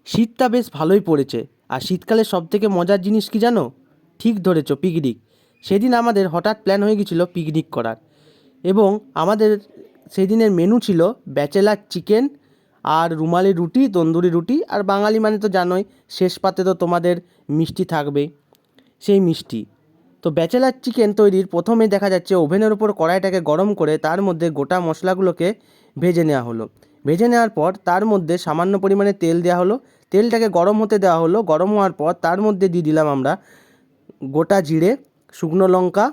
শীতটা বেশ ভালোই পড়েছে। আর শীতকালে সবথেকে মজার জিনিস কি জানো? ঠিক ধরেছো, পিকনিক। সেদিন আমাদের হঠাৎ প্ল্যান হয়ে গিয়েছিলো পিকনিক করার, এবং আমাদের সেদিনের মেনু ছিল ব্যাচেলার চিকেন আর রুমালি রুটি, তন্দুরি রুটি, আর বাঙালি মানে তো জানোই, শেষ পাতে তো তোমাদের মিষ্টি থাকবেই, সেই মিষ্টি। তো ব্যাচেলার চিকেন তৈরির প্রথমেই দেখা যাচ্ছে ওভেনের উপর কড়াইটাকে গরম করে তার মধ্যে গোটা মশলাগুলোকে ভেজে নেওয়া হলো। ভেজে নেওয়ার পর তার মধ্যে সামান্য পরিমাণে তেল দেওয়া হলো। তেলটাকে গরম হতে দেওয়া হলো। গরম হওয়ার পর তার মধ্যে দিয়ে দিলাম আমরা গোটা জিরে, শুকনো লঙ্কা,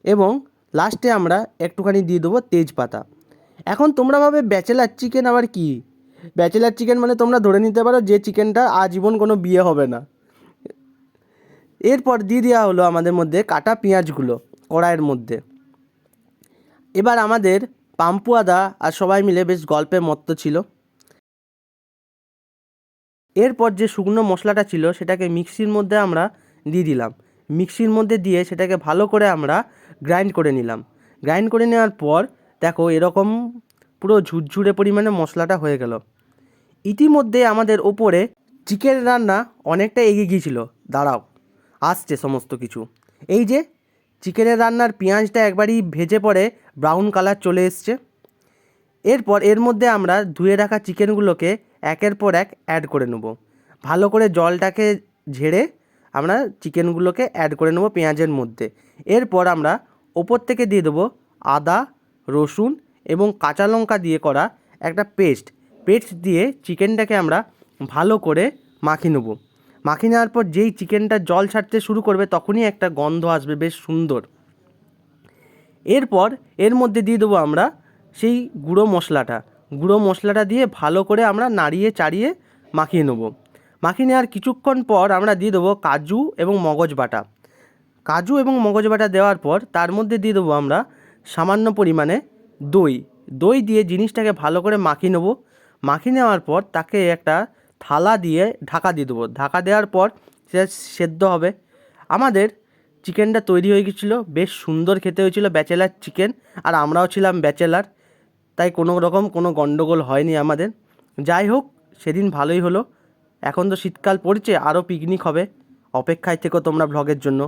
এবং লাস্টে আমরা একটুখানি দিয়ে দেবো তেজপাতা। এখন তোমরা ভাবে ব্যাচেলার চিকেন আবার কি? ব্যাচেলার চিকেন মানে তোমরা ধরে নিতে পারো যে চিকেনটা আজীবন কোনো বিয়ে হবে না। এরপর দিয়ে দেওয়া হলো আমাদের মধ্যে কাটা পেঁয়াজগুলো কড়াইয়ের মধ্যে। এবার আমাদের পাম্পুয়াদা আর সবাই মিলে বেশ গল্পে মত্ত ছিল। এরপর যে শুকনো মশলাটা ছিল সেটাকে মিক্সির মধ্যে আমরা দিয়ে দিলাম। মিক্সির মধ্যে দিয়ে সেটাকে ভালো করে আমরা গ্রাইন্ড করে নিলাম। গ্রাইন্ড করে নেওয়ার পর দেখো এরকম পুরো ঝুরঝুরে পরিমাণে মশলাটা হয়ে গেল। ইতিমধ্যে আমাদের ওপরে চিকেন রান্না অনেকটা এগিয়ে গিয়েছিল। দাঁড়াও, আসছে সমস্ত কিছু। এই যে চিকেনের রান্নার পেঁয়াজটা একবারই ভেজে পড়ে ব্রাউন কালার চলে এসছে। এরপর এর মধ্যে আমরা ধুয়ে রাখা চিকেনগুলোকে একের পর এক অ্যাড করে নেব। ভালো করে জলটাকে ঝেড়ে আমরা চিকেনগুলোকে অ্যাড করে নেব পেঁয়াজের মধ্যে। এরপর আমরা ওপর থেকে দিয়ে দেবো আদা, রসুন এবং কাঁচা লঙ্কা দিয়ে করা একটা পেস্ট দিয়ে চিকেনটাকে আমরা ভালো করে মাখিয়ে নেব। মাখিয়ে নেওয়ার পর যেই চিকেনটা জল ছাড়তে শুরু করবে তখনই একটা গন্ধ আসবে বেশ সুন্দর। এরপর এর মধ্যে দিয়ে দেবো আমরা সেই গুঁড়ো মশলাটা দিয়ে ভালো করে আমরা নাড়িয়ে চাড়িয়ে মাখিয়ে নেব। মাখিয়ে নেওয়ার কিছুক্ষণ পর আমরা দিয়ে দেবো কাজু এবং মগজ বাটা দেওয়ার পর তার মধ্যে দিয়ে দেবো আমরা সামান্য পরিমাণে দই দিয়ে জিনিসটাকে ভালো করে মাখিয়ে নেব। মাখিয়ে নেওয়ার পর তাকে একটা থালা দিয়ে ঢাকা দিয়ে দেবো। ঢাকা দেওয়ার পর সেটা সেদ্ধ হবে। আমাদের চিকেনটা তৈরি হয়ে গেছিলো, বেশ সুন্দর খেতে হয়েছিল ব্যাচেলার চিকেন। আর আমরাও ছিলাম ব্যাচেলার, তাই কোনো রকম কোনো গণ্ডগোল হয়নি আমাদের। যাই হোক, সেদিন ভালোই হলো। এখন তো শীতকাল পড়ছে, আরও পিকনিক হবে। অপেক্ষায় থেকো তোমরা ভ্লগের জন্য।